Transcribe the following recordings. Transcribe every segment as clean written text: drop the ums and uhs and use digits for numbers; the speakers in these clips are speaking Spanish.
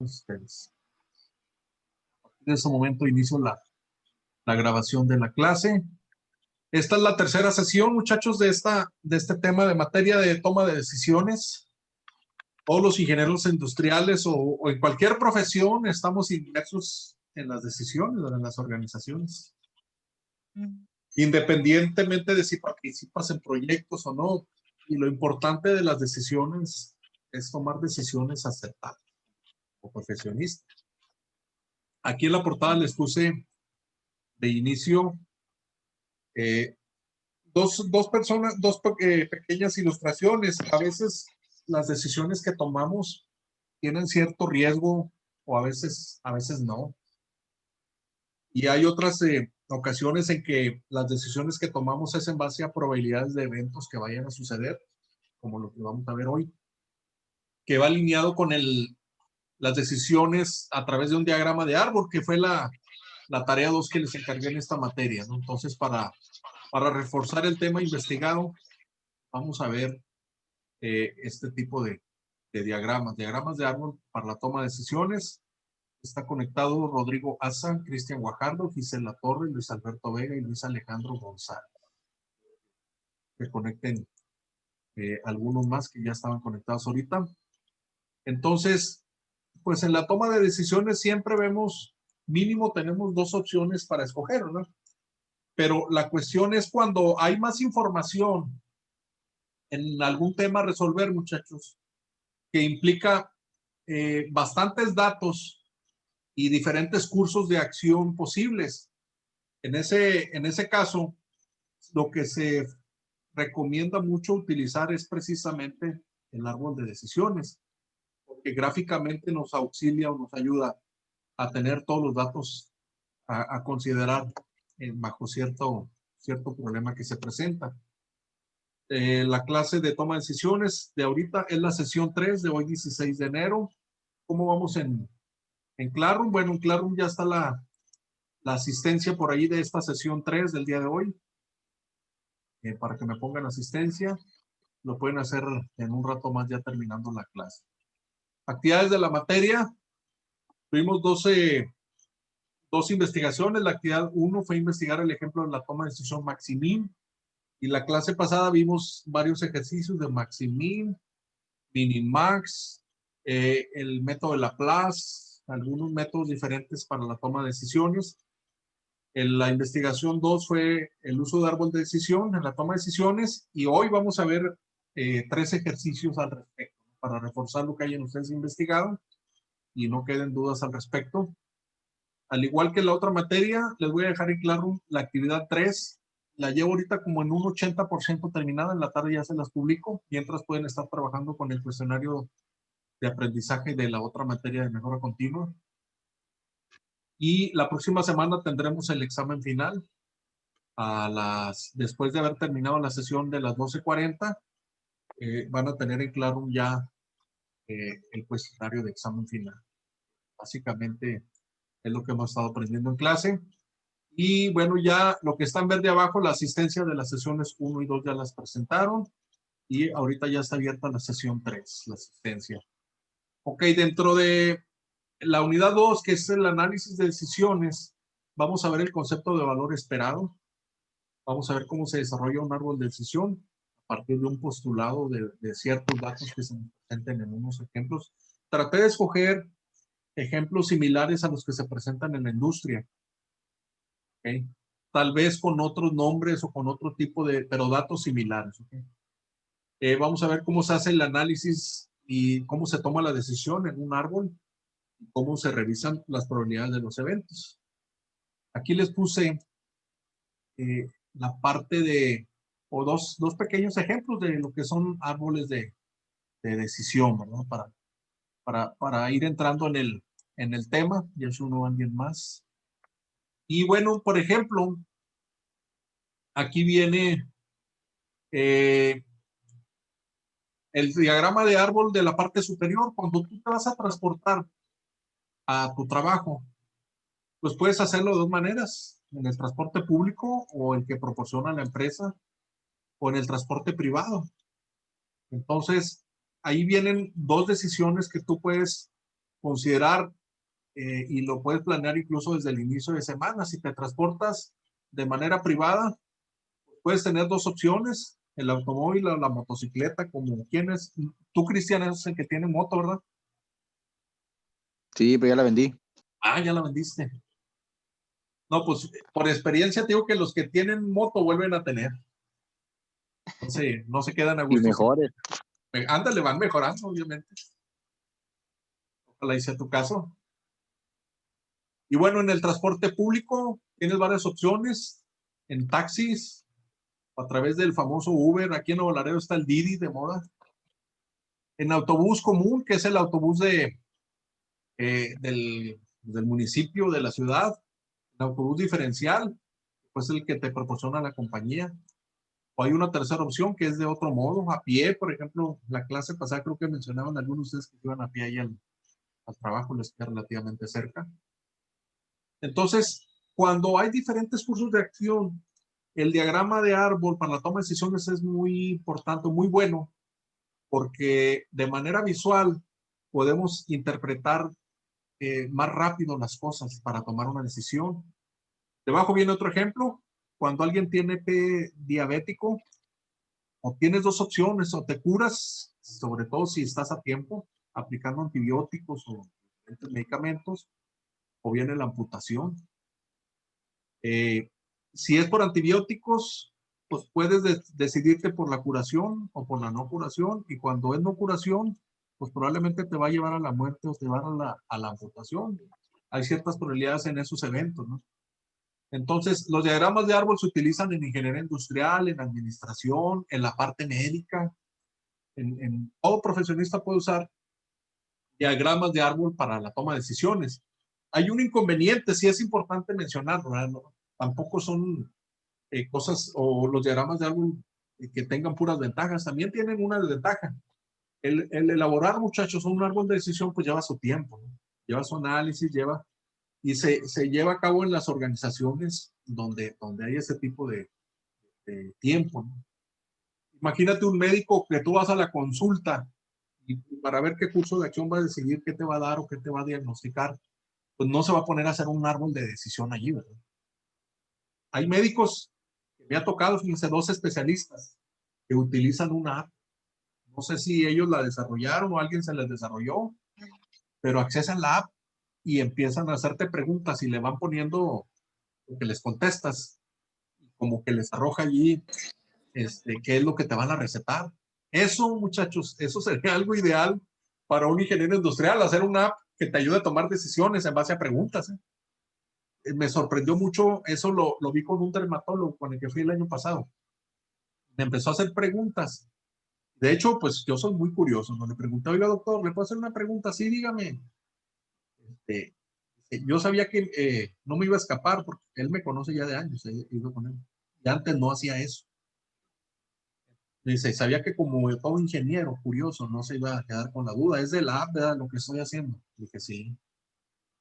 ustedes. En ese momento inicio la grabación de la clase. Esta es la tercera sesión, muchachos, de este tema de materia de toma de decisiones. Todos los ingenieros industriales o en cualquier profesión estamos inmersos en las decisiones, en las organizaciones. Independientemente de si participas en proyectos o no. Y lo importante de las decisiones es tomar decisiones acertadas como profesionista. Aquí en la portada les puse de inicio dos pequeñas ilustraciones. A veces las decisiones que tomamos tienen cierto riesgo o a veces no. Y hay otras ocasiones en que las decisiones que tomamos es en base a probabilidades de eventos que vayan a suceder, como lo que vamos a ver hoy, que va alineado con las decisiones a través de un diagrama de árbol, que fue la tarea 2 que les encargué en esta materia, ¿no? Entonces, para reforzar el tema investigado, vamos a ver este tipo de diagramas de árbol para la toma de decisiones. Está conectado Rodrigo Asa, Cristian Guajardo, Gisela Torres, Luis Alberto Vega y Luis Alejandro González. Que conecten algunos más que ya estaban conectados ahorita. Entonces, pues en la toma de decisiones siempre vemos, mínimo tenemos dos opciones para escoger, ¿no? Pero la cuestión es cuando hay más información en algún tema a resolver, muchachos, que implica bastantes datos y diferentes cursos de acción posibles. En ese caso, lo que se recomienda mucho utilizar es precisamente el árbol de decisiones, porque gráficamente nos auxilia o nos ayuda a tener todos los datos a considerar bajo cierto problema que se presenta. La clase de toma de decisiones de ahorita es la sesión 3 de hoy 16 de enero. ¿Cómo vamos en Classroom? Bueno, en Classroom ya está la asistencia por ahí de esta sesión 3 del día de hoy. Para que me pongan asistencia, lo pueden hacer en un rato más ya terminando la clase. Actividades de la materia. Tuvimos dos investigaciones. La actividad 1 fue investigar el ejemplo de la toma de decisión Maximin. Y la clase pasada vimos varios ejercicios de Maximin, Minimax, el método de Laplace, algunos métodos diferentes para la toma de decisiones. La investigación 2 fue el uso de árbol de decisión en la toma de decisiones. Y hoy vamos a ver 3 ejercicios al respecto para reforzar lo que hayan ustedes investigado y no queden dudas al respecto. Al igual que la otra materia, les voy a dejar en claro la actividad 3. La llevo ahorita como en un 80% terminada. En la tarde ya se las publico, mientras pueden estar trabajando con el cuestionario de aprendizaje de la otra materia de mejora continua. Y la próxima semana tendremos el examen final después de haber terminado la sesión de las 12:40. Van a tener en claro ya el cuestionario de examen final. Básicamente es lo que hemos estado aprendiendo en clase. Y bueno, ya lo que está en verde abajo, la asistencia de las sesiones 1 y 2 ya las presentaron. Y ahorita ya está abierta la sesión 3, la asistencia. Ok, dentro de la unidad 2, que es el análisis de decisiones, vamos a ver el concepto de valor esperado. Vamos a ver cómo se desarrolla un árbol de decisión a partir de un postulado de ciertos datos que se presenten en unos ejemplos. Traté de escoger ejemplos similares a los que se presentan en la industria. ¿Okay? Tal vez con otros nombres o con otro tipo pero datos similares. ¿Okay? Vamos a ver cómo se hace el análisis y cómo se toma la decisión en un árbol y cómo se revisan las probabilidades de los eventos. Aquí les puse la parte o dos pequeños ejemplos de lo que son árboles de decisión, ¿verdad? Para ir entrando en el tema, y es uno alguien más. Y bueno, por ejemplo, aquí viene el diagrama de árbol de la parte superior. Cuando tú te vas a transportar a tu trabajo, pues puedes hacerlo de dos maneras, en el transporte público o el que proporciona la empresa, o en el transporte privado. Entonces, ahí vienen dos decisiones que tú puedes considerar, y lo puedes planear incluso desde el inicio de semana. Si te transportas de manera privada, puedes tener dos opciones, el automóvil o la motocicleta, como quienes. Tú, Cristian, es el que tiene moto, ¿verdad? Sí, pero ya la vendí. Ah, ya la vendiste. No, pues por experiencia te digo que los que tienen moto vuelven a tener. Entonces, no se quedan a Y gusto. mejores. Ándale, van mejorando, obviamente. Ojalá hice tu caso. Y bueno, en el transporte público tienes varias opciones. En taxis, a través del famoso Uber. Aquí en Nuevo Laredo está el Didi de moda. En autobús común, que es el autobús del municipio, de la ciudad. En autobús diferencial, pues el que te proporciona la compañía. O hay una tercera opción que es de otro modo, a pie. Por ejemplo, la clase pasada creo que mencionaban algunos de ustedes que iban a pie ahí al trabajo, les queda relativamente cerca. Entonces, cuando hay diferentes cursos de acción, el diagrama de árbol para la toma de decisiones es muy importante, muy bueno, porque de manera visual podemos interpretar más rápido las cosas para tomar una decisión. Debajo viene otro ejemplo. Cuando alguien tiene P diabético, o tienes dos opciones, o te curas, sobre todo si estás a tiempo, aplicando antibióticos o diferentes medicamentos, o viene la amputación. Si es por antibióticos, pues puedes decidirte por la curación o por la no curación, y cuando es no curación, pues probablemente te va a llevar a la muerte o te va a la amputación. Hay ciertas probabilidades en esos eventos, ¿no? Entonces, los diagramas de árbol se utilizan en ingeniería industrial, en administración, en la parte médica. Todo profesionista puede usar diagramas de árbol para la toma de decisiones. Hay un inconveniente, sí es importante mencionarlo, ¿verdad? No, tampoco son cosas o los diagramas de árbol que tengan puras ventajas, también tienen una desventaja. El elaborar, muchachos, un árbol de decisión, pues lleva su tiempo, ¿no? Lleva su análisis, y se lleva a cabo en las organizaciones donde hay ese tipo de tiempo, ¿no? Imagínate un médico que tú vas a la consulta y para ver qué curso de acción va a decidir, qué te va a dar o qué te va a diagnosticar, pues no se va a poner a hacer un árbol de decisión allí, ¿verdad? Hay médicos que me ha tocado, fíjense, dos especialistas que utilizan una app. No sé si ellos la desarrollaron o alguien se les desarrolló, pero accesan la app y empiezan a hacerte preguntas y le van poniendo lo que les contestas, como que les arroja allí qué es lo que te van a recetar. Eso, muchachos, eso sería algo ideal para un ingeniero industrial, hacer una app que te ayude a tomar decisiones en base a preguntas. Me sorprendió mucho, eso lo vi con un dermatólogo con el que fui el año pasado. Me empezó a hacer preguntas. De hecho, pues yo soy muy curioso, ¿no? Le pregunté, oiga, doctor, ¿le puedo hacer una pregunta? Sí, dígame. Este, yo sabía que no me iba a escapar porque él me conoce ya de años, he ido con él. Y antes no hacía eso. Dice, sabía que como todo ingeniero curioso no se iba a quedar con la duda, es de la app, ¿verdad? Lo que estoy haciendo. Dije, sí.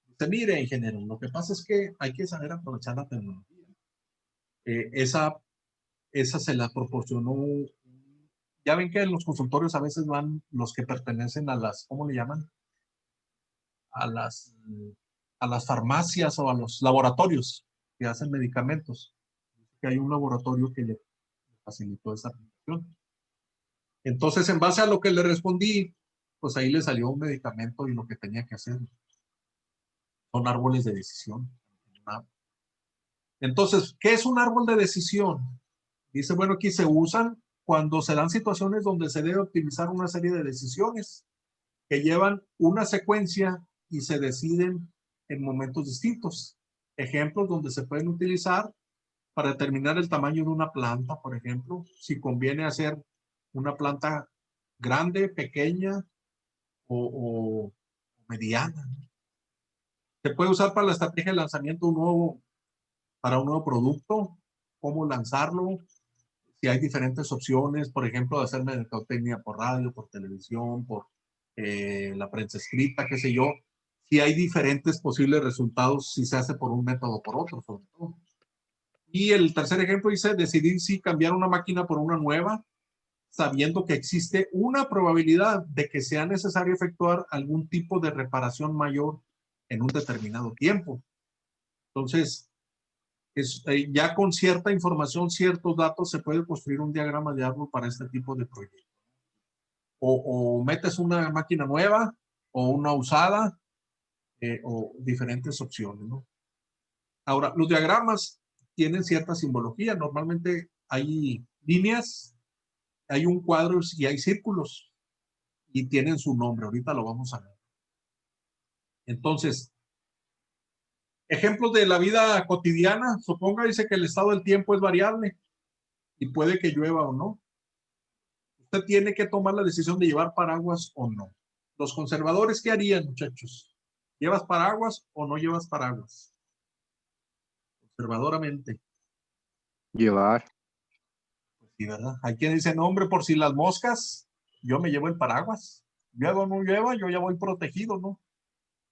Dice, mire, ingeniero, lo que pasa es que hay que saber aprovechar la tecnología. Esa se la proporcionó. Ya ven que en los consultorios a veces van los que pertenecen a las, ¿cómo le llaman? A las, a las farmacias o a los laboratorios que hacen medicamentos. Que hay un laboratorio que le facilitó esa aplicación. Entonces, en base a lo que le respondí, pues ahí le salió un medicamento y lo que tenía que hacer. Son árboles de decisión. Entonces, ¿qué es un árbol de decisión? Dice, bueno, aquí se usan cuando se dan situaciones donde se debe optimizar una serie de decisiones que llevan una secuencia y se deciden en momentos distintos. Ejemplos donde se pueden utilizar para determinar el tamaño de una planta, por ejemplo, si conviene hacer una planta grande, pequeña o mediana. Se puede usar para la estrategia de lanzamiento para un nuevo producto, cómo lanzarlo, si hay diferentes opciones, por ejemplo, de hacer mercadotecnia por radio, por televisión, por la prensa escrita, qué sé yo, si hay diferentes posibles resultados si se hace por un método o por otro, sobre todo. Y el tercer ejemplo dice decidir si cambiar una máquina por una nueva, sabiendo que existe una probabilidad de que sea necesario efectuar algún tipo de reparación mayor en un determinado tiempo. Entonces, ya con cierta información, ciertos datos, se puede construir un diagrama de árbol para este tipo de proyectos. O metes una máquina nueva o una usada, o diferentes opciones, ¿no? Ahora, los diagramas tienen cierta simbología. Normalmente hay líneas, hay un cuadro y hay círculos y tienen su nombre. Ahorita lo vamos a ver. Entonces, ejemplos de la vida cotidiana. Suponga, dice que el estado del tiempo es variable y puede que llueva o no. Usted tiene que tomar la decisión de llevar paraguas o no. Los conservadores, ¿qué harían, muchachos? ¿Llevas paraguas o no llevas paraguas? Conservadoramente. Llevar. Pues sí, ¿verdad? Hay quien dice, no, hombre, por si las moscas, yo me llevo el paraguas. Llueva o no llueva, yo ya voy protegido, ¿no?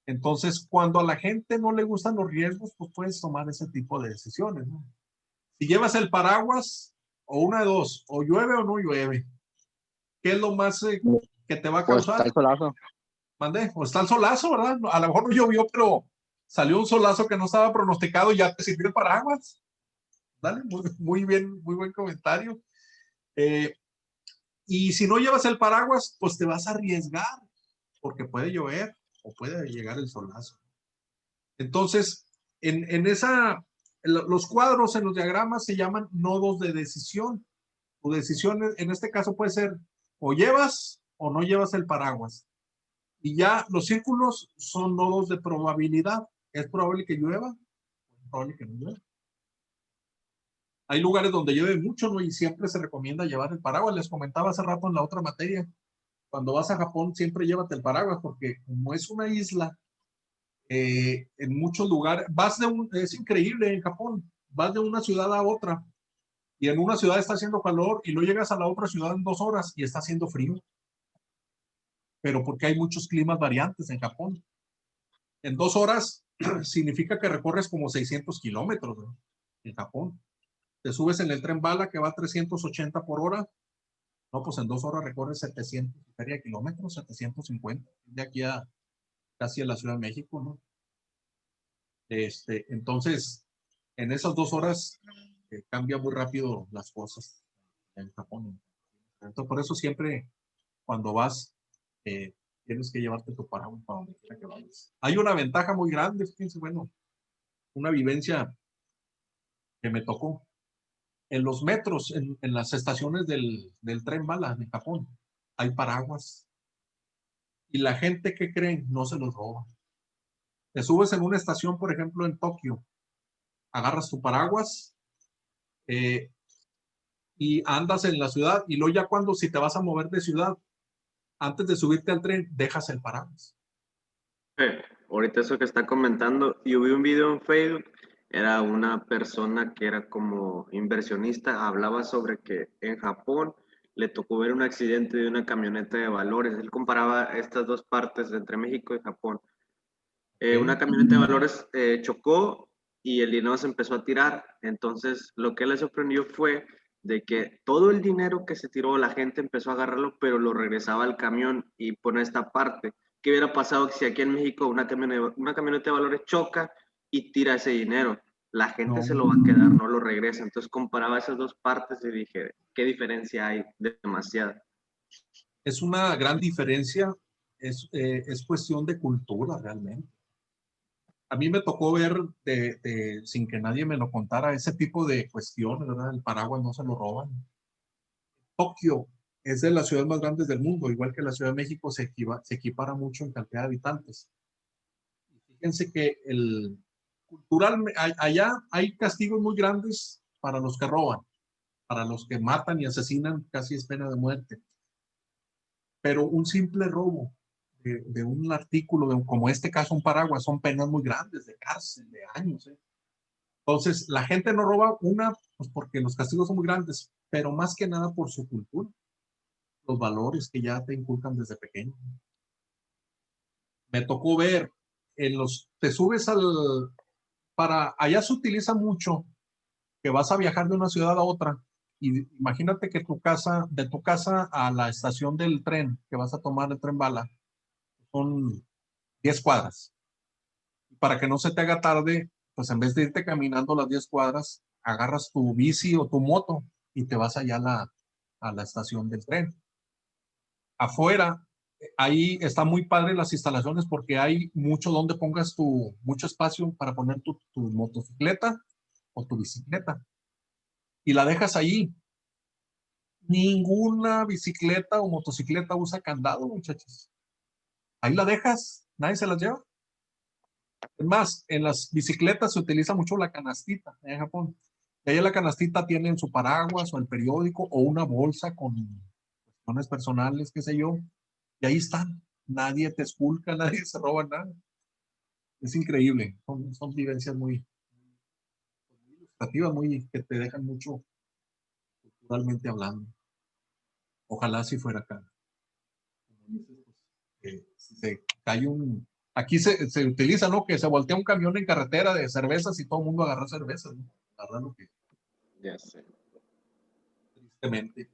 Entonces, cuando a la gente no le gustan los riesgos, pues puedes tomar ese tipo de decisiones, ¿no? Si llevas el paraguas, o una de dos, o llueve o no llueve. ¿Qué es lo más que te va a O está causar? el solazo. Mande, o está el solazo, ¿verdad? A lo mejor no llovió, pero salió un solazo que no estaba pronosticado y ya te sirvió el paraguas. Dale, muy bien, muy buen comentario. Y si no llevas el paraguas, pues te vas a arriesgar, porque puede llover o puede llegar el solazo. Entonces, los cuadros en los diagramas se llaman nodos de decisión. Tu decisión en este caso puede ser o llevas o no llevas el paraguas. Y ya los círculos son nodos de probabilidad. Es probable que llueva, es probable que no llueva. Hay lugares donde llueve mucho, ¿no? Y siempre se recomienda llevar el paraguas. Les comentaba hace rato en la otra materia. Cuando vas a Japón, siempre llévate el paraguas, porque como es una isla, en muchos lugares, es increíble en Japón, vas de una ciudad a otra, y en una ciudad está haciendo calor, y no llegas a la otra ciudad en 2 horas, y está haciendo frío. Pero porque hay muchos climas variantes en Japón. En 2 horas significa que recorres como 600 kilómetros, ¿no? En Japón. Te subes en el tren bala que va a 380 por hora. No, pues en 2 horas recorres 700 kilómetros, 750, de aquí a casi a la Ciudad de México, ¿no? Entonces, en esas 2 horas cambia muy rápido las cosas en Japón. Entonces, por eso siempre cuando vas, tienes que llevarte tu paraguas para donde quiera que vayas. Hay una ventaja muy grande, fíjense, bueno, una vivencia que me tocó. En los metros, en las estaciones del tren bala de Japón, hay paraguas. Y la gente que creen no se los roba. Te subes en una estación, por ejemplo, en Tokio, agarras tu paraguas, eh, y andas en la ciudad, y luego ya cuando si te vas a mover de ciudad, antes de subirte al tren, dejas el paraguas. Ahorita eso que está comentando, yo vi un video en Facebook, era una persona que era como inversionista, hablaba sobre que en Japón le tocó ver un accidente de una camioneta de valores. Él comparaba estas dos partes entre México y Japón. Una camioneta de valores chocó y el dinero se empezó a tirar. Entonces, lo que le sorprendió fue de que todo el dinero que se tiró, la gente empezó a agarrarlo, pero lo regresaba al camión. Y por esta parte, ¿qué hubiera pasado si aquí en México una camioneta de valores choca y tira ese dinero? La gente No, se lo va a quedar, no lo regresa. Entonces comparaba esas dos partes y dije, ¿qué diferencia hay? Demasiada. es una gran diferencia, es cuestión de cultura realmente. A mí me tocó ver, sin que nadie me lo contara, ese tipo de cuestiones, ¿verdad? El paraguas no se lo roban. Tokio es de las ciudades más grandes del mundo, igual que la Ciudad de México se equipara mucho en cantidad de habitantes. Fíjense que allá hay castigos muy grandes para los que roban, para los que matan y asesinan, casi es pena de muerte. Pero un simple robo de un artículo, como este caso, un paraguas, son penas muy grandes, de cárcel, de años. Entonces, la gente no roba, pues porque los castigos son muy grandes, pero más que nada por su cultura, los valores que ya te inculcan desde pequeño. Me tocó ver, te subes allá se utiliza mucho que vas a viajar de una ciudad a otra Y imagínate que de tu casa a la estación del tren, que vas a tomar el tren bala, son 10 cuadras. Para que no se te haga tarde, pues en vez de irte caminando las 10 cuadras, agarras tu bici o tu moto y te vas allá a la estación del tren. Afuera, ahí está muy padre las instalaciones porque hay mucho donde pongas mucho espacio para poner tu motocicleta o tu bicicleta. Y la dejas ahí. Ninguna bicicleta o motocicleta usa candado, muchachos. Ahí la dejas, nadie se las lleva. Es más, en las bicicletas se utiliza mucho la canastita en Japón. Y ahí en la canastita tienen su paraguas o el periódico o una bolsa con cuestiones personales, qué sé yo. Y ahí están. Nadie te esculca, nadie se roba nada. Es increíble. Son vivencias muy ilustrativas, que te dejan mucho culturalmente hablando. Ojalá si fuera acá. Como dices, pues, si se cae aquí se utiliza, ¿no? Que se voltea un camión en carretera de cervezas y todo el mundo agarra cervezas, ¿no? Agarra lo que, Ya sé. tristemente.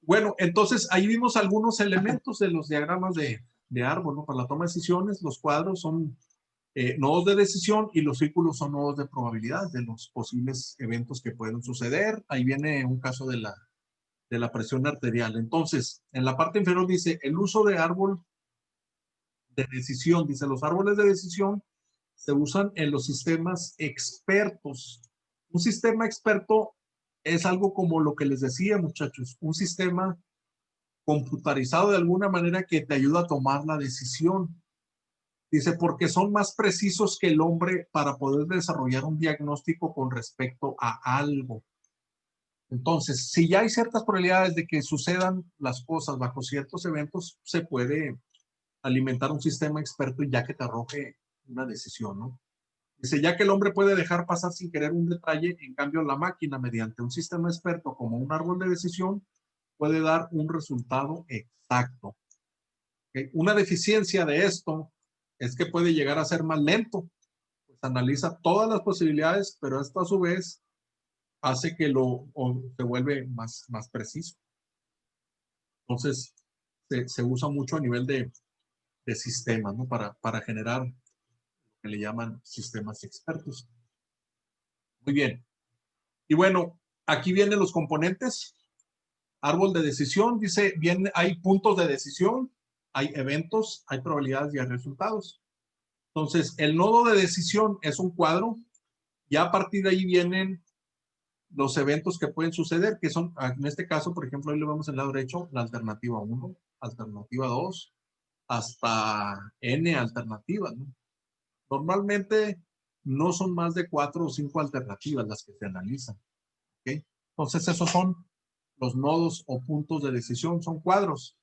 Bueno, entonces ahí vimos algunos elementos de los diagramas de árbol, ¿no? Para la toma de decisiones, los cuadros son nodos de decisión y los círculos son nodos de probabilidad de los posibles eventos que pueden suceder. Ahí viene un caso de la presión arterial. Entonces, en la parte inferior dice el uso de árbol de decisión. Dice, los árboles de decisión se usan en los sistemas expertos. Un sistema experto es algo como lo que les decía, muchachos, un sistema computarizado de alguna manera que te ayuda a tomar la decisión. Dice, porque son más precisos que el hombre para poder desarrollar un diagnóstico con respecto a algo. Entonces, si ya hay ciertas probabilidades de que sucedan las cosas bajo ciertos eventos, se puede alimentar un sistema experto y ya que te arroje una decisión, ¿no? Dice, ya que el hombre puede dejar pasar sin querer un detalle, en cambio la máquina, mediante un sistema experto como un árbol de decisión, puede dar un resultado exacto. ¿Okay? Una deficiencia de esto es que puede llegar a ser más lento. Pues analiza todas las posibilidades, pero esto a su vez hace que se vuelve más preciso. Entonces, se usa mucho a nivel de sistemas, ¿no? Para generar lo que le llaman sistemas expertos. Muy bien. Y bueno, aquí vienen los componentes. Árbol de decisión, dice, bien, hay puntos de decisión, hay eventos, hay probabilidades y hay resultados. Entonces, el nodo de decisión es un cuadro, ya a partir de ahí vienen los eventos que pueden suceder, que son, en este caso, por ejemplo, ahí le vamos al lado derecho, la alternativa 1, alternativa 2, hasta N alternativas, ¿no? Normalmente no son más de 4 o 5 alternativas las que se analizan. ¿Okay? Entonces, esos son los nodos o puntos de decisión, son cuadros.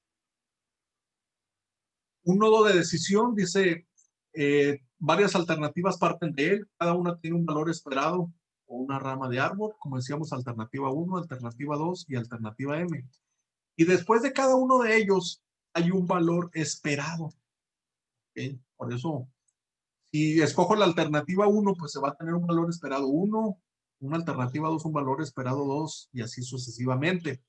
Un nodo de decisión dice, varias alternativas parten de él, cada una tiene un valor esperado o una rama de árbol, como decíamos, alternativa 1, alternativa 2 y alternativa M. Y después de cada uno de ellos hay un valor esperado. ¿Okay? Por eso, si escojo la alternativa 1, pues se va a tener un valor esperado 1, una alternativa 2, un valor esperado 2 y así sucesivamente.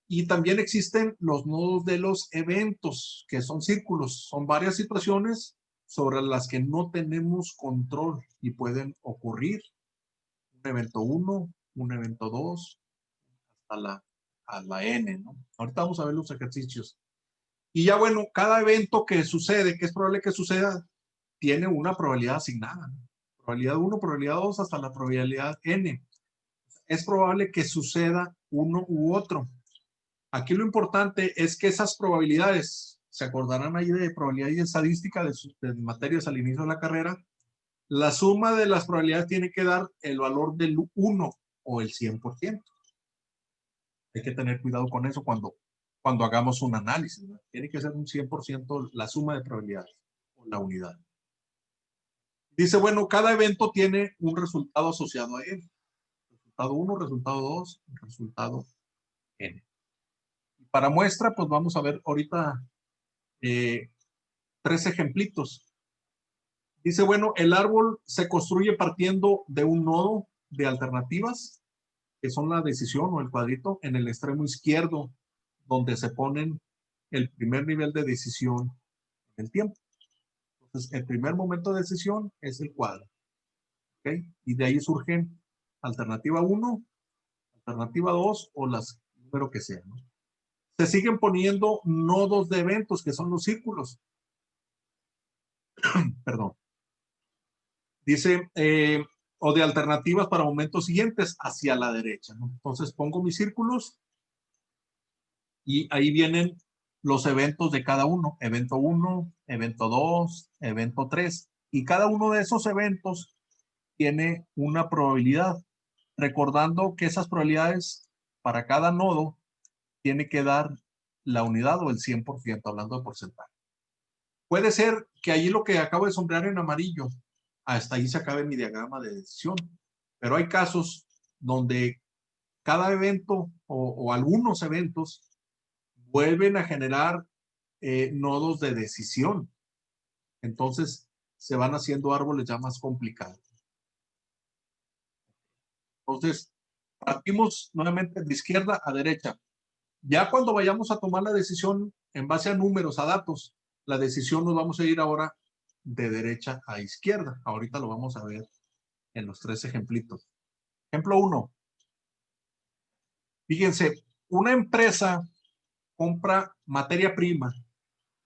Y también existen los nodos de los eventos, que son círculos. Son varias situaciones sobre las que no tenemos control y pueden ocurrir. Un evento 1, un evento 2, a la N, ¿no? Ahorita vamos a ver los ejercicios. Y ya bueno, cada evento que sucede, que es probable que suceda, tiene una probabilidad asignada, ¿no? Probabilidad 1, probabilidad 2, hasta la probabilidad N. Es probable que suceda uno u otro. Aquí lo importante es que esas probabilidades, se acordarán ahí de probabilidad y estadística de materias al inicio de la carrera, la suma de las probabilidades tiene que dar el valor del 1 o el 100%. Hay que tener cuidado con eso cuando hagamos un análisis, ¿no? Tiene que ser un 100% la suma de probabilidades o la unidad. Dice, bueno, cada evento tiene un resultado asociado a él. Resultado 1, resultado 2, resultado N. Para muestra, pues vamos a ver ahorita 3 ejemplitos. Dice, bueno, el árbol se construye partiendo de un nodo de alternativas. que son la decisión o el cuadrito, en el extremo izquierdo, donde se ponen el primer nivel de decisión en el tiempo. Entonces, el primer momento de decisión es el cuadro. ¿Ok? Y de ahí surgen alternativa 1, alternativa 2 o las número que sea, ¿no? Se siguen poniendo nodos de eventos, que son los círculos. Perdón. Dice, o de alternativas para momentos siguientes hacia la derecha, ¿no? Entonces pongo mis círculos y ahí vienen los eventos de cada uno. Evento 1, evento 2, evento 3. Y cada uno de esos eventos tiene una probabilidad. Recordando que esas probabilidades para cada nodo tiene que dar la unidad o el 100%, hablando de porcentaje. Puede ser que allí lo que acabo de sombrear en amarillo, hasta ahí se acabe mi diagrama de decisión. Pero hay casos donde cada evento o algunos eventos vuelven a generar nodos de decisión. Entonces se van haciendo árboles ya más complicados. Entonces, partimos nuevamente de izquierda a derecha. Ya cuando vayamos a tomar la decisión en base a números, a datos, la decisión nos vamos a ir ahora de derecha a izquierda. Ahorita lo vamos a ver en los 3 ejemplitos. Ejemplo 1. Fíjense, una empresa compra materia prima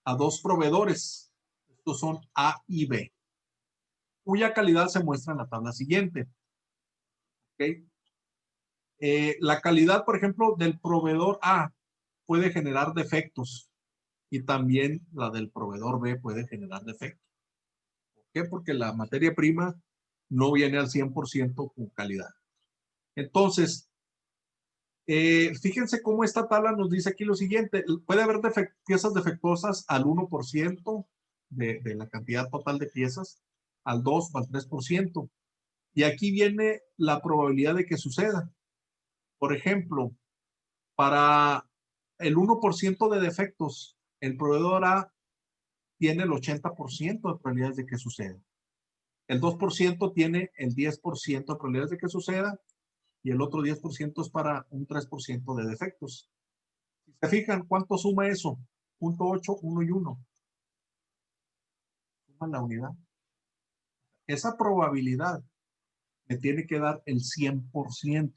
a 2 proveedores. Estos son A y B, cuya calidad se muestra en la tabla siguiente. ¿Okay? La calidad, por ejemplo, del proveedor A puede generar defectos y también la del proveedor B puede generar defectos. ¿Por qué? Porque la materia prima no viene al 100% con calidad. Entonces, fíjense cómo esta tabla nos dice aquí lo siguiente. Puede haber piezas defectuosas al 1% de la cantidad total de piezas, al 2 o al 3%. Y aquí viene la probabilidad de que suceda. Por ejemplo, para el 1% de defectos, el proveedor A tiene el 80% de probabilidades de que suceda. El 2% tiene el 10% de probabilidades de que suceda y el otro 10% es para un 3% de defectos. Si se fijan, ¿cuánto suma eso? 0.8, 1 y 1. Suman la unidad. Esa probabilidad me tiene que dar el 100%.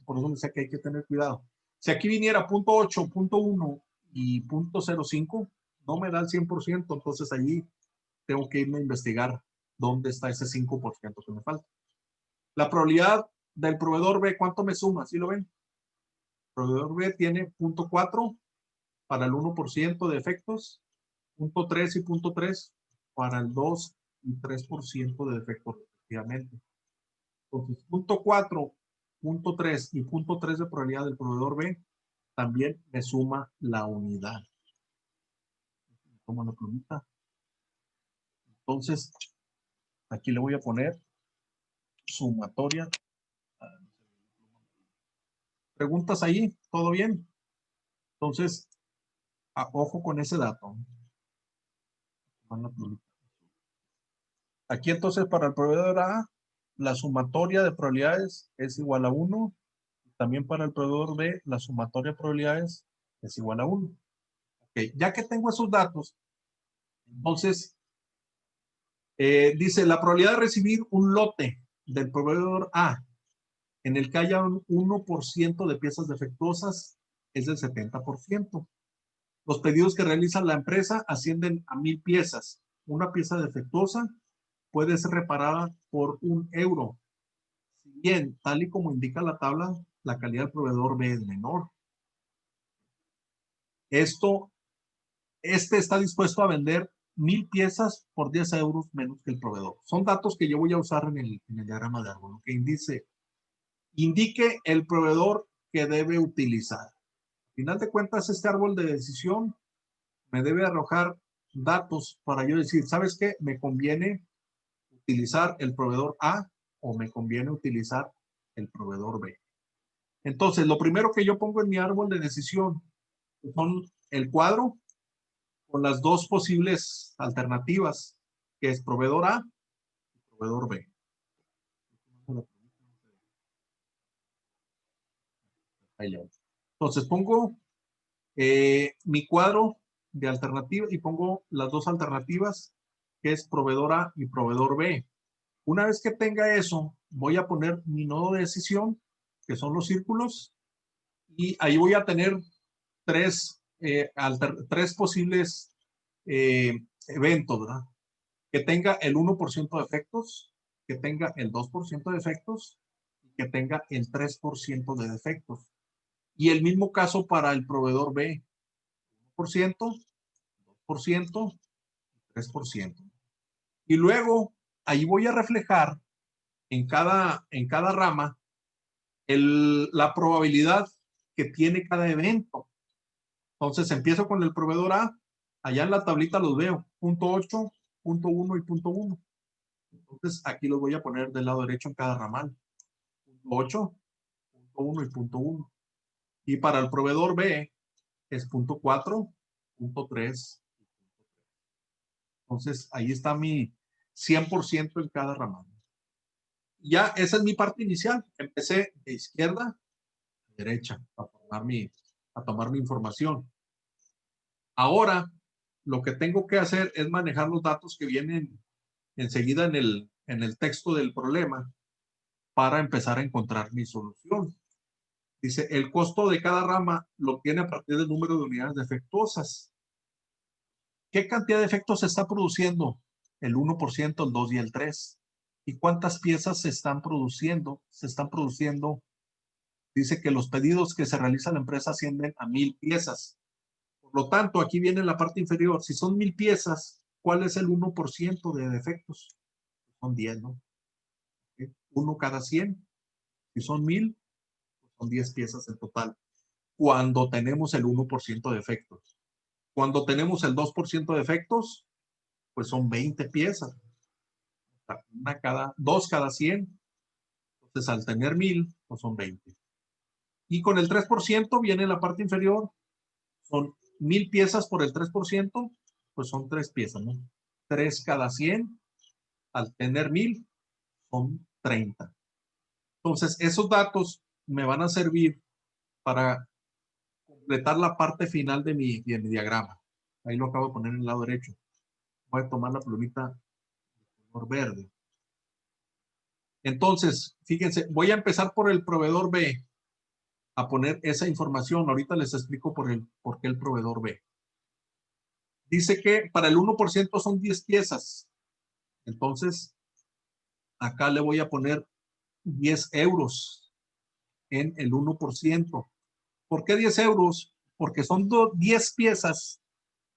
Por eso les decía que hay que tener cuidado. Si aquí viniera 0.8, 0.1 y 0.05, no me da el 100%. Entonces allí tengo que irme a investigar dónde está ese 5% que me falta. La probabilidad del proveedor B, ¿cuánto me suma? ¿Sí lo ven? El proveedor B tiene 0.4 para el 1% de defectos, 0.3 y 0.3 para el 2 y 3% de defectos respectivamente. Entonces, 0.4, 0.3 y 0.3 de probabilidad del proveedor B también me suma la unidad. Toma la plumita. Entonces, aquí le voy a poner sumatoria. ¿Preguntas ahí? ¿Todo bien? Entonces, ojo con ese dato. Aquí entonces para el proveedor A, la sumatoria de probabilidades es igual a 1. También para el proveedor B, la sumatoria de probabilidades es igual a 1. Okay. Ya que tengo esos datos, entonces dice la probabilidad de recibir un lote del proveedor A en el que haya un 1% de piezas defectuosas es del 70%. Los pedidos que realiza la empresa ascienden a 1000 piezas. Una pieza defectuosa puede ser reparada por €1. Si bien, tal y como indica la tabla, la calidad del proveedor B es menor. Este está dispuesto a vender 1000 piezas por €10 menos que el proveedor. Son datos que yo voy a usar en el diagrama de árbol. Que indique el proveedor que debe utilizar. Al final de cuentas, este árbol de decisión me debe arrojar datos para yo decir, ¿sabes qué? Me conviene utilizar el proveedor A o me conviene utilizar el proveedor B. Entonces, lo primero que yo pongo en mi árbol de decisión son el cuadro con las 2 posibles alternativas, que es proveedor A y proveedor B. Ahí le voy. Entonces pongo mi cuadro de alternativa y pongo las dos alternativas, que es proveedor A y proveedor B. Una vez que tenga eso, voy a poner mi nodo de decisión, que son los círculos, y ahí voy a tener tres posibles eventos, ¿verdad? Que tenga el 1% de efectos, que tenga el 2% de efectos, y que tenga el 3% de defectos. Y el mismo caso para el proveedor B, 1%, 2%, 3%. Y luego ahí voy a reflejar en cada rama la probabilidad que tiene cada evento. Entonces empiezo con el proveedor A, allá en la tablita los veo, punto 8, punto 1 y punto 1. Entonces aquí los voy a poner del lado derecho en cada ramal. Punto 8, punto 1 y punto 1. Y para el proveedor B es punto 4, punto 3. Entonces ahí está mi 100% en cada ramal. Ya esa es mi parte inicial. Empecé de izquierda a derecha a tomar mi información. Ahora, lo que tengo que hacer es manejar los datos que vienen enseguida en el texto del problema para empezar a encontrar mi solución. Dice, el costo de cada rama lo obtiene a partir del número de unidades defectuosas. ¿Qué cantidad de efectos se está produciendo? El 1%, el 2 y el 3. ¿Y cuántas piezas se están produciendo? Se están produciendo, dice que los pedidos que se realiza la empresa ascienden a 1000 piezas. Por lo tanto, aquí viene la parte inferior. Si son 1000 piezas, ¿cuál es el 1% de defectos? Son 10, ¿no? ¿Okay? 1 cada 100. Si son 1000, pues son 10 piezas en total. Cuando tenemos el 1% de defectos. Cuando tenemos el 2% de defectos, pues son 20 piezas. Dos cada 100. Entonces, al tener 1000, pues son 20. Y con el 3% viene la parte inferior. Son 1000 piezas por el 3%, pues son 3 piezas, ¿no? 3 cada 100, al tener 1000, son 30. Entonces, esos datos me van a servir para completar la parte final de mi diagrama. Ahí lo acabo de poner en el lado derecho. Voy a tomar la plumita de color verde. Entonces, fíjense, voy a empezar por el proveedor B, a poner esa información. Ahorita les explico por qué el proveedor B. Dice que para el 1% son 10 piezas. Entonces, acá le voy a poner 10 euros en el 1%. ¿Por qué 10 euros? Porque son 10 piezas,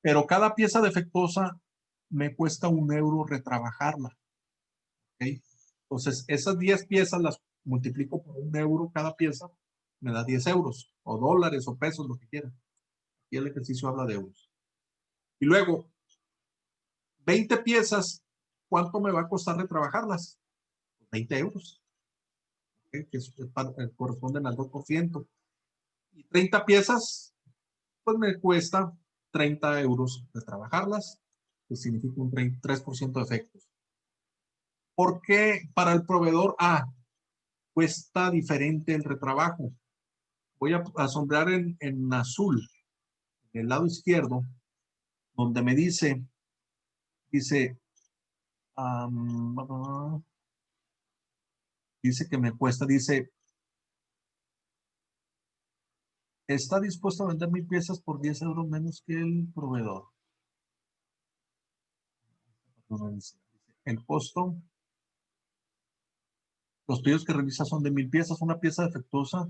pero cada pieza defectuosa me cuesta 1 euro retrabajarla. ¿Okay? Entonces, esas 10 piezas las multiplico por 1 euro cada pieza, me da 10 euros, o dólares, o pesos, lo que quieran. Aquí el ejercicio habla de euros. Y luego, 20 piezas, ¿cuánto me va a costar retrabajarlas? 20 euros. ¿Okay? Que corresponden al 2%. Y 30 piezas, pues me cuesta 30 euros retrabajarlas, que significa un 3% de efectos. ¿Por qué para el proveedor A cuesta diferente el retrabajo? Voy a sombrear en azul, en el lado izquierdo, donde me dice, dice que me cuesta, dice, está dispuesto a vender 1000 piezas por 10 euros menos que el proveedor. El costo, los pedidos que realiza son de 1000 piezas. Una pieza defectuosa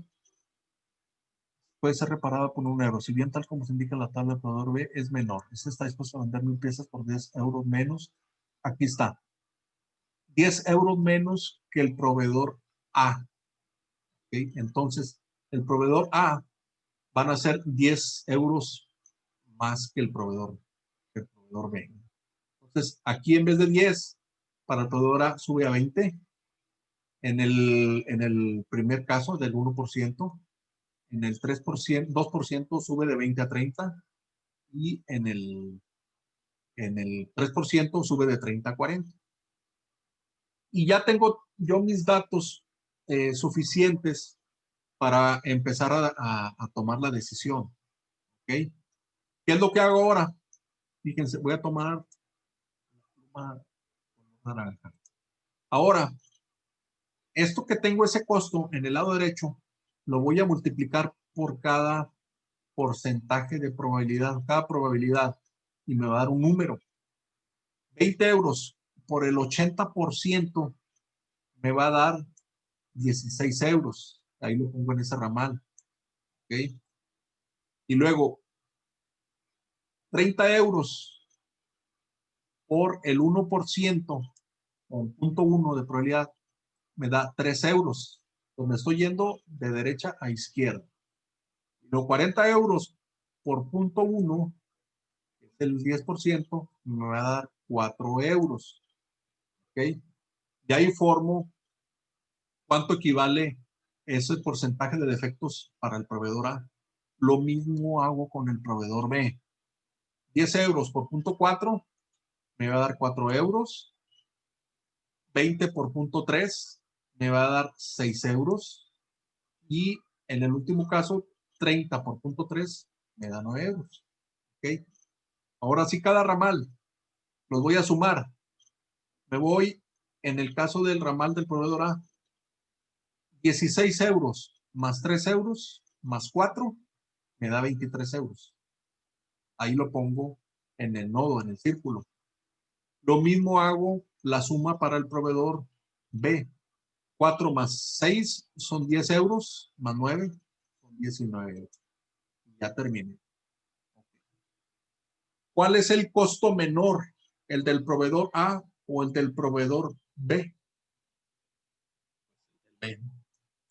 puede ser reparada por 1 euro. Si bien, tal como se indica en la tabla del proveedor B, es menor. Este está dispuesto a vender 1000 piezas por 10 euros menos. Aquí está. 10 euros menos que el proveedor A. ¿Okay? Entonces, el proveedor A van a ser 10 euros más que el proveedor B. Entonces, aquí en vez de 10, para el proveedor A sube a 20. En el primer caso, del 1%. En el 3%, 2% sube de 20 a 30. Y en el 3% sube de 30 a 40. Y ya tengo yo mis datos suficientes para empezar a tomar la decisión. ¿Ok? ¿Qué es lo que hago ahora? Fíjense, voy a tomar una naranja. Ahora, esto que tengo ese costo en el lado derecho, lo voy a multiplicar por cada porcentaje de probabilidad, cada probabilidad, y me va a dar un número. 20 euros por el 80% me va a dar 16 euros. Ahí lo pongo en ese ramal. ¿Ok? Y luego, 30 euros por el 1%, o 0.1 de probabilidad, me da 3 euros. Pues me estoy yendo de derecha a izquierda. Y los 40 euros por 0.1, que es el 10%, me va a dar 4 euros. ¿Ok? Y ahí formo cuánto equivale ese porcentaje de defectos para el proveedor A. Lo mismo hago con el proveedor B. 10 euros por 0.4 me va a dar 4 euros. 20 por 0.3 me va a dar 6 euros. Y en el último caso, 30 por 0.3 me da 9 euros. ¿Ok? Ahora sí, cada ramal los voy a sumar. Me voy, en el caso del ramal del proveedor A, 16 euros más 3 euros más 4 me da 23 euros. Ahí lo pongo en el nodo, en el círculo. Lo mismo hago la suma para el proveedor B. 4 más 6 son 10 euros, más 9 son 19 euros. Ya terminé. ¿Cuál es el costo menor? ¿El del proveedor A o el del proveedor B?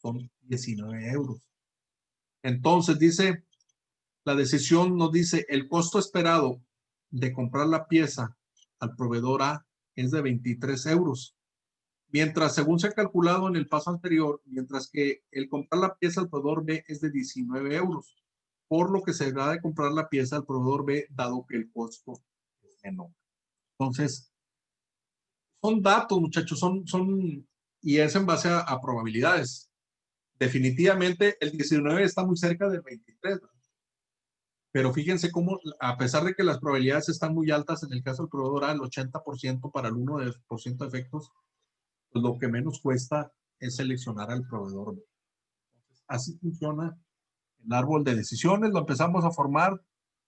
Son 19 euros. Entonces dice, la decisión nos dice, el costo esperado de comprar la pieza al proveedor A es de 23 euros. Mientras, según se ha calculado en el paso anterior, mientras que el comprar la pieza al proveedor B es de 19 euros, por lo que se deberá de comprar la pieza al proveedor B, dado que el costo es menor. Entonces, son datos, muchachos, y es en base a probabilidades. Definitivamente, el 19 está muy cerca del 23, ¿no? Pero fíjense cómo, a pesar de que las probabilidades están muy altas, en el caso del proveedor A, el 80% para el 1% de efectos, pues lo que menos cuesta es seleccionar al proveedor B. Así funciona el árbol de decisiones. Lo empezamos a formar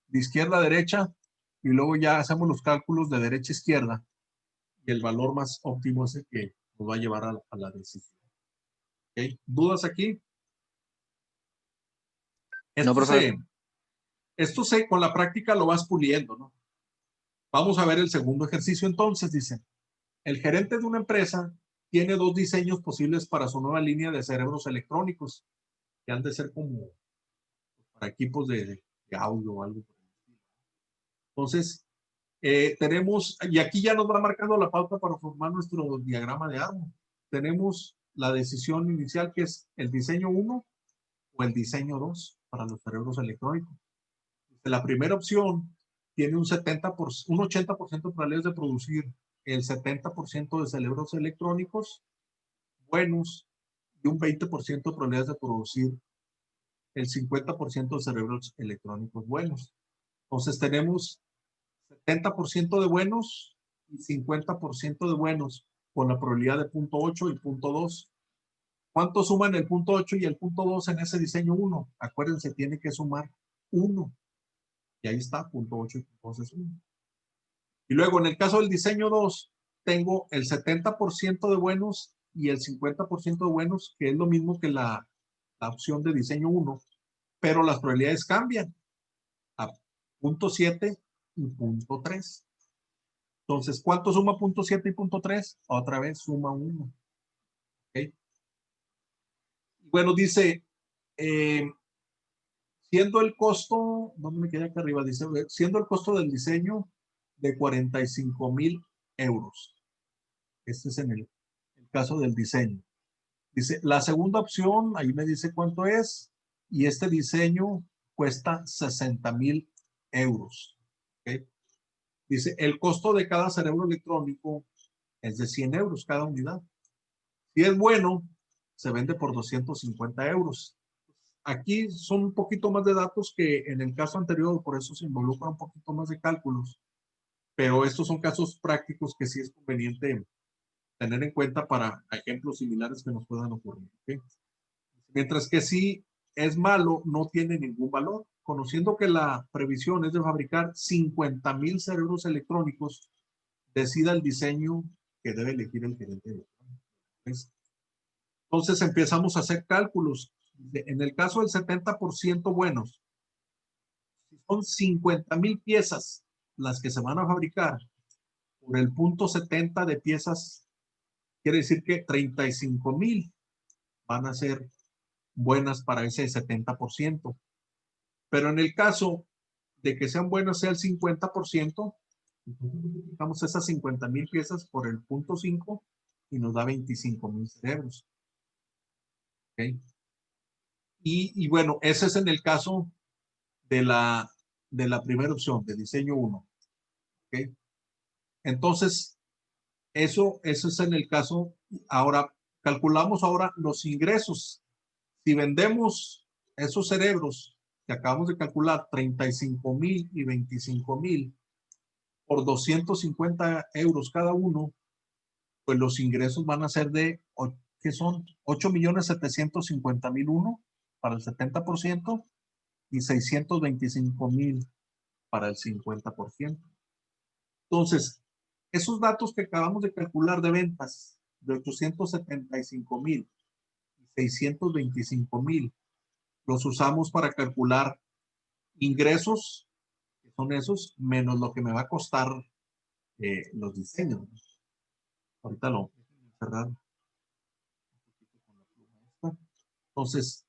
de izquierda a derecha y luego ya hacemos los cálculos de derecha a izquierda y el valor más óptimo es el que nos va a llevar a la decisión. ¿Okay? ¿Dudas aquí? No, profe. Esto con la práctica lo vas puliendo, ¿no? Vamos a ver el segundo ejercicio entonces. Dice, el gerente de una empresa tiene dos diseños posibles para su nueva línea de cerebros electrónicos, que han de ser como para equipos de audio o algo. Entonces, tenemos, y aquí ya nos va marcando la pauta para formar nuestro diagrama de árbol. Tenemos la decisión inicial, que es el diseño 1 o el diseño 2 para los cerebros electrónicos. La primera opción tiene un 80% de probabilidades de producir el 70% de cerebros electrónicos buenos y un 20% de probabilidades de producir el 50% de cerebros electrónicos buenos. Entonces tenemos 70% de buenos y 50% de buenos con la probabilidad de 0.8 y 0.2. ¿Cuánto suman el 0.8 y el 0.2 en ese diseño 1? Acuérdense, tiene que sumar 1. Y ahí está, 0.8 y 0.2 es 1. Y luego, en el caso del diseño 2, tengo el 70% de buenos y el 50% de buenos, que es lo mismo que la opción de diseño 1, pero las probabilidades cambian a 0.7 y 0.3. Entonces, ¿cuánto suma 0.7 y 0.3? Otra vez suma 1. ¿Okay? Bueno, dice, siendo el costo, ¿dónde me queda acá arriba? Dice, siendo el costo del diseño de 45,000 euros. Este es en el caso del diseño. Dice, la segunda opción, ahí me dice cuánto es, y este diseño cuesta 60,000 euros. ¿Okay? Dice, el costo de cada cerebro electrónico es de 100 euros cada unidad. Si es bueno, se vende por 250 euros. aquí son un poquito más de datos que en el caso anterior, por eso se involucra un poquito más de cálculos, pero estos son casos prácticos que sí es conveniente tener en cuenta para ejemplos similares que nos puedan ocurrir. ¿Okay? Mientras que si es malo, no tiene ningún valor. Conociendo que la previsión es de fabricar 50,000 cerebros electrónicos, decida el diseño que debe elegir el gerente electrónico. Entonces empezamos a hacer cálculos. En el caso del 70% buenos, si son 50,000 piezas las que se van a fabricar, por el punto 70 de piezas, quiere decir que 35,000 van a ser buenas para ese 70%. Pero en el caso de que sean buenas, sea el 50%, multiplicamos esas 50,000 piezas por el punto 5 y nos da 25,000 cerebros. ¿Okay? Y bueno, ese es en el caso de la primera opción, de diseño 1. ¿Okay? Entonces, eso es en el caso. Ahora, calculamos ahora los ingresos. Si vendemos esos cerebros que acabamos de calcular, 35,000 y 25,000, por 250 euros cada uno, pues los ingresos van a ser de, ¿qué son? 8,750,000 uno para el 70% y 625,000 para el 50%. Entonces, esos datos que acabamos de calcular de ventas de 875,000 y 625,000 los usamos para calcular ingresos, que son esos, menos lo que me va a costar los diseños. Ahorita lo voy a cerrar. Entonces,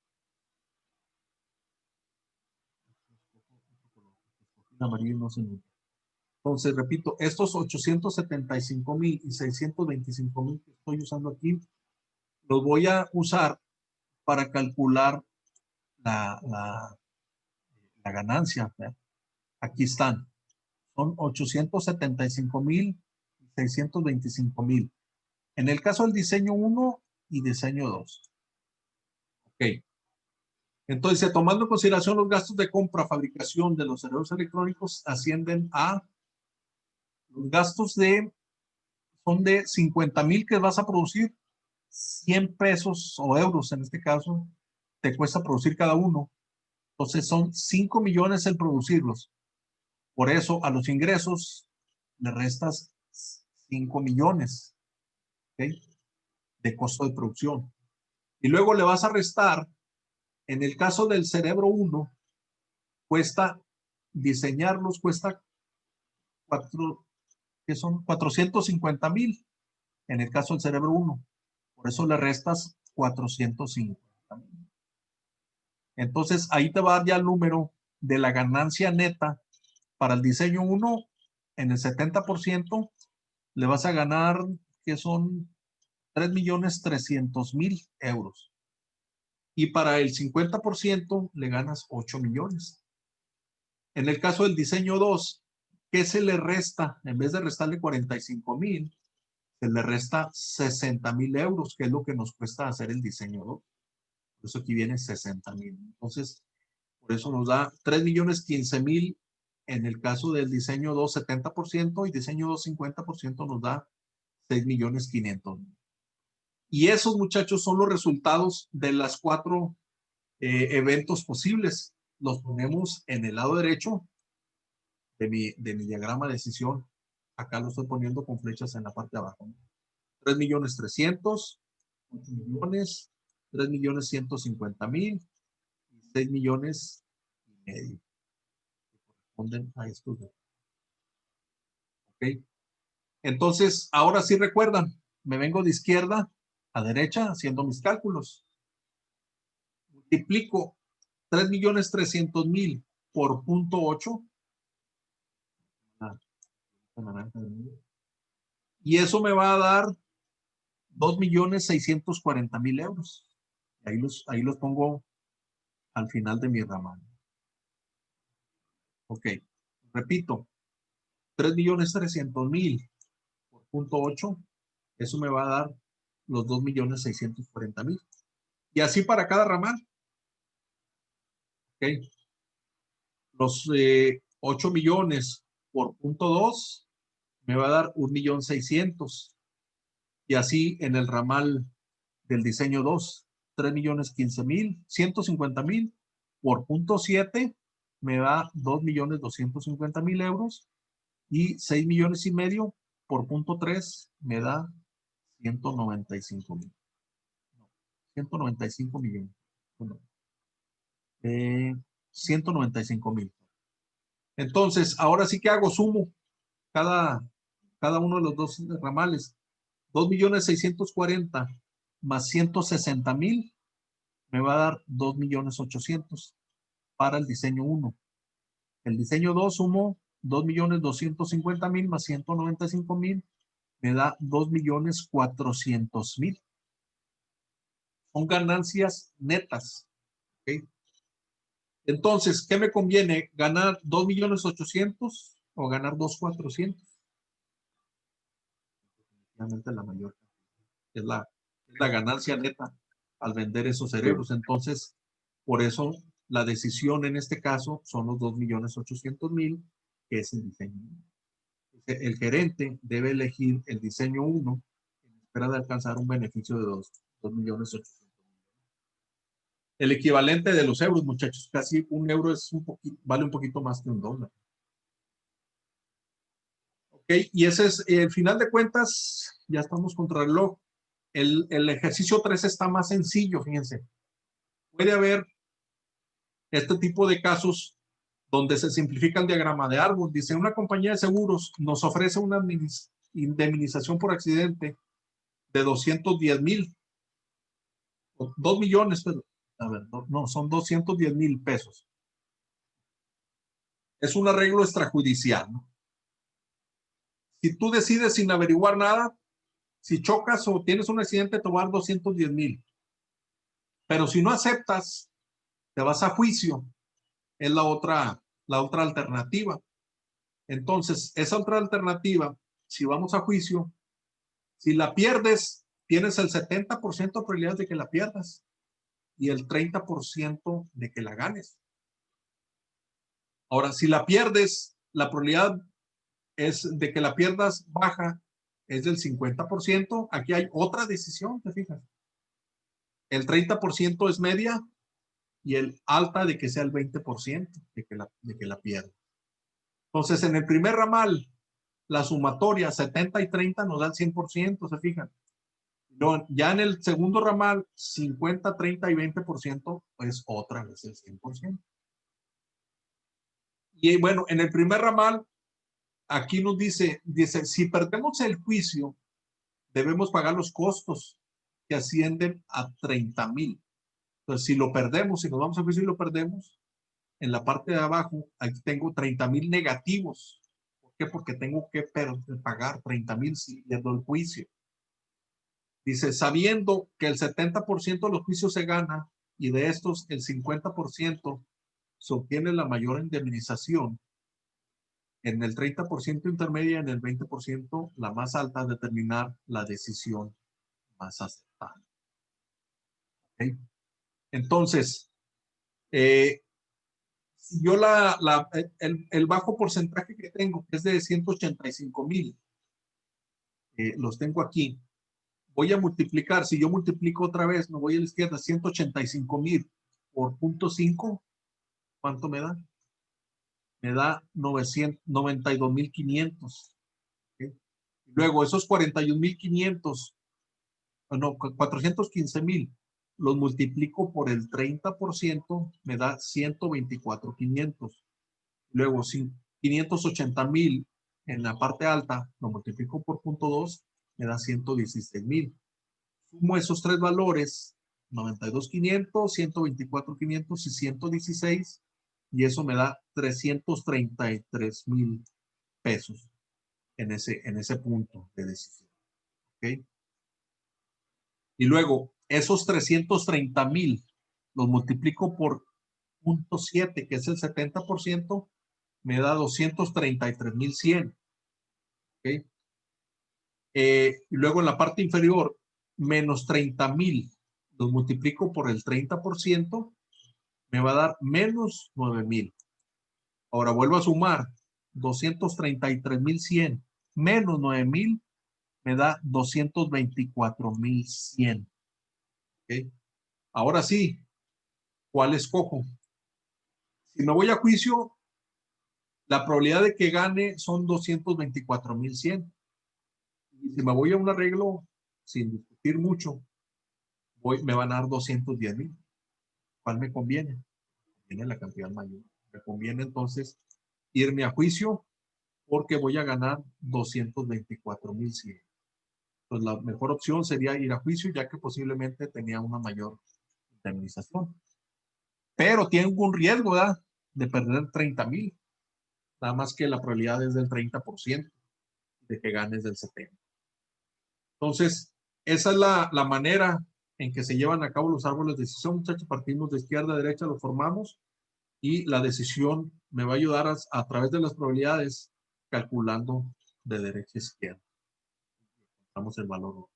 amarillo no se nota. Entonces, repito, estos 875,000 y 625,000 que estoy usando aquí, los voy a usar para calcular la ganancia. ¿Verdad? Aquí están. Son 875,000 y 625,000. En el caso del diseño 1 y diseño 2. Ok. Entonces, tomando en consideración los gastos de compra, fabricación de los cerebros electrónicos, ascienden a los gastos son de 50,000 que vas a producir, 100 pesos o euros en este caso, te cuesta producir cada uno. Entonces son 5 millones el producirlos. Por eso a los ingresos le restas 5 millones, ¿okay? De costo de producción. Y luego le vas a restar, en el caso del cerebro 1, cuesta diseñarlos, cuesta 450,000 en el caso del cerebro 1. Por eso le restas 450,000. Entonces ahí te va a dar ya el número de la ganancia neta para el diseño 1. En el 70% le vas a ganar, que son 3,300,000 euros. Y para el 50% le ganas 8 millones. En el caso del diseño 2, ¿qué se le resta? En vez de restarle 45,000, se le resta 60,000 euros, que es lo que nos cuesta hacer el diseño 2. Por eso aquí viene 60,000. Entonces, por eso nos da 3,015,000 en el caso del diseño 2, 70%, y diseño 2, 50%, nos da 6,500,000. Y esos, muchachos, son los resultados de las 4 eventos posibles. Los ponemos en el lado derecho de mi diagrama de decisión. Acá lo estoy poniendo con flechas en la parte de abajo. 3,300,000, 8 millones, 3,150,000 y 6,500,000 que corresponden a estos dos. ¿Ok? Entonces, ahora sí recuerdan, me vengo de izquierda a derecha haciendo mis cálculos. Multiplico 3,300,000 por 0.8. Y eso me va a dar 2,640,000 euros. Ahí los pongo al final de mi ramal. Ok, repito, 3,300,000 por 0.8, eso me va a dar los 2,640,000. Y así para cada ramal. Los 8 millones por 0.2 me va a dar 1.600.000. Y así en el ramal del diseño 2, 3.015.000, 150.000 por 0.7 me da 2.250.000 euros. Y 6,5 millones por 0.3 me da 195.000. 195 millones. Bueno, 195.000. Entonces, ahora sí que hago sumo cada uno de los dos ramales. 2.640.000 más 160.000 me va a dar 2.800.000 para el diseño 1. El diseño 2 sumo 2.250.000 más 195.000 me da 2.400.000. Son ganancias netas. ¿Okay? Entonces, ¿qué me conviene? ¿Ganar 2.800.000 o ganar 2.400.000? Realmente la mayor es la ganancia neta al vender esos cerebros. Entonces, por eso la decisión en este caso son los 2.800.000, que es el diseño 1. El gerente debe elegir el diseño 1 en espera de alcanzar un beneficio de 2.800.000. El equivalente de los euros, muchachos, casi un euro es vale un poquito más que $1. Ok, y ese es, el final de cuentas, ya estamos contra el reloj. El ejercicio 3 está más sencillo, fíjense. Puede haber este tipo de casos donde se simplifica el diagrama de árbol. Dice, una compañía de seguros nos ofrece una indemnización por accidente de 210,000, 2 millones, pero, a ver, no, son 210,000 pesos. Es un arreglo extrajudicial, ¿no? Si tú decides sin averiguar nada, si chocas o tienes un accidente, te va a dar 210,000. Pero si no aceptas, te vas a juicio. Es la otra alternativa. Entonces, esa otra alternativa, si vamos a juicio, si la pierdes, tienes el 70% de probabilidades de que la pierdas y el 30% de que la ganes. Ahora, si la pierdes, la probabilidad es de que la pierdas baja, es del 50%. Aquí hay otra decisión, ¿te fijas? El 30% es media y el alta de que sea el 20% de que la pierda. Entonces, en el primer ramal, la sumatoria 70 y 30 nos da el 100%, ¿se fijan? Ya en el segundo ramal, 50, 30 y 20% es otra vez el 100%. Y bueno, en el primer ramal, aquí nos dice, si perdemos el juicio, debemos pagar los costos que ascienden a 30,000. Entonces, si lo perdemos, si nos vamos a juicio y lo perdemos, en la parte de abajo, aquí tengo 30,000 negativos. ¿Por qué? Porque tengo que pagar 30,000 siguiendo el juicio. Dice, sabiendo que el 70% de los juicios se gana y de estos el 50% se obtiene la mayor indemnización, en el 30% intermedia, en el 20% la más alta, determinar la decisión más aceptada. ¿Okay? Entonces, yo el bajo porcentaje que tengo, que es de 185,000, los tengo aquí. Voy a multiplicar, si yo multiplico otra vez, me voy a la izquierda, 185,000 por 0.5, ¿cuánto me da? Me da 92,500. ¿Okay? Luego, esos 41,500, no, 415,000, los multiplico por el 30%, me da 124,500. Luego, 580,000 en la parte alta, lo multiplico por 0.2, me da 116,000. Sumo esos tres valores, 92,500, 124,500 y 116, y eso me da 333,000 pesos en ese punto de decisión. ¿Okay? Y luego, esos 330,000 los multiplico por 0.7, que es el 70%, me da 233,100. ¿Okay? Y luego en la parte inferior, menos 30,000, los multiplico por el 30%, me va a dar menos 9,000. Ahora vuelvo a sumar 233,100 menos 9,000, me da 224,100. ¿Okay? Ahora sí, ¿cuál escojo? Si me voy a juicio, la probabilidad de que gane son 224,100. Y si me voy a un arreglo, sin discutir mucho, me van a dar 210,000. ¿Cuál me conviene? Tiene la cantidad mayor. Me conviene entonces irme a juicio porque voy a ganar 224,100. Pues la mejor opción sería ir a juicio, ya que posiblemente tenía una mayor indemnización. Pero tiene un riesgo, ¿verdad?, de perder 30,000. Nada más que la probabilidad es del 30% de que ganes del 70%. Entonces, esa es la manera en que se llevan a cabo los árboles de decisión, muchachos. Partimos de izquierda a derecha, lo formamos, y la decisión me va a ayudar a través de las probabilidades, calculando de derecha a izquierda. Encontramos el valor.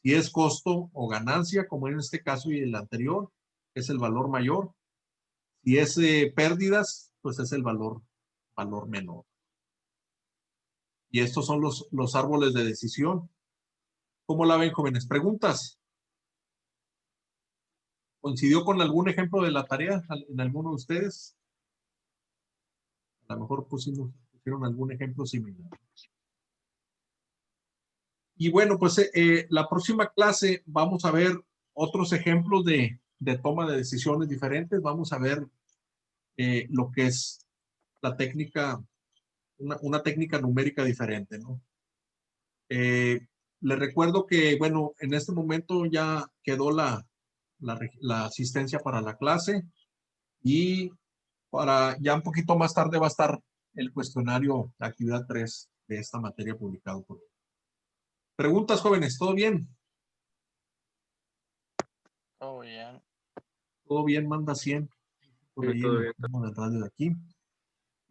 Si es costo o ganancia, como en este caso y el anterior, es el valor mayor. Si es pérdidas, pues es el valor menor. Y estos son los árboles de decisión. ¿Cómo la ven, jóvenes? ¿Preguntas? ¿Coincidió con algún ejemplo de la tarea en alguno de ustedes? A lo mejor pusieron algún ejemplo similar. Y bueno, pues la próxima clase vamos a ver otros ejemplos de toma de decisiones diferentes. Vamos a ver lo que es la técnica, una técnica numérica diferente, ¿no? Les recuerdo que, bueno, en este momento ya quedó la asistencia para la clase, y ya un poquito más tarde va a estar el cuestionario, la actividad 3 de esta materia publicado por. ¿Preguntas, jóvenes? ¿Todo bien? Todo bien. Todo bien, manda 100. Por Sí, ahí todo el bien. número del radio de aquí.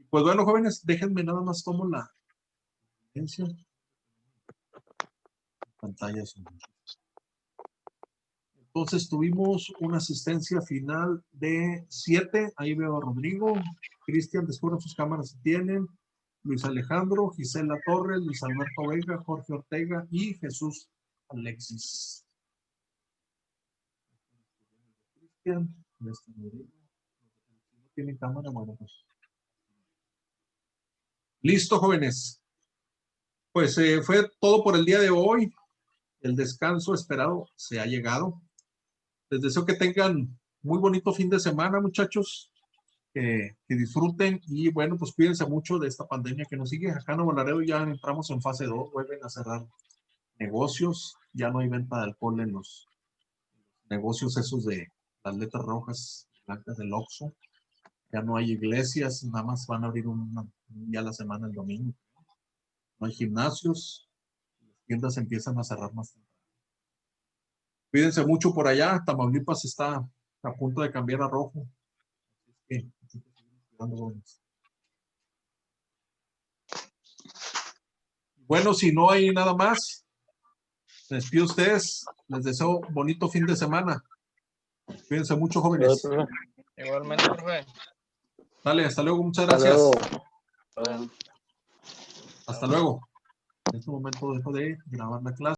Pues bueno, jóvenes, déjenme nada más tomo la pantalla. Entonces tuvimos una asistencia final de 7. Ahí veo a Rodrigo. Cristian, descubran sus cámaras si tienen. Luis Alejandro, Gisela Torres, Luis Alberto Vega, Jorge Ortega y Jesús Alexis. Cristian, no tienen cámara, bueno, pues. Listo, jóvenes. Pues fue todo por el día de hoy. El descanso esperado se ha llegado. Les deseo que tengan muy bonito fin de semana, muchachos. Que disfruten, y bueno, pues cuídense mucho de esta pandemia que nos sigue. Acá en Nuevo Laredo ya entramos en fase 2, vuelven a cerrar negocios, ya no hay venta de alcohol en los negocios esos de las letras rojas, blancas del Oxxo. Ya no hay iglesias, nada más van a abrir un día a la semana, el domingo. No hay gimnasios, las tiendas empiezan a cerrar más temprano. Cuídense mucho por allá. Tamaulipas está a punto de cambiar a rojo. Bueno, si no hay nada más, les pido a ustedes, les deseo bonito fin de semana. Cuídense mucho, jóvenes. Igualmente, profe. Dale, hasta luego, muchas Hasta gracias. luego. Hasta luego. En este momento dejo de grabar la clase.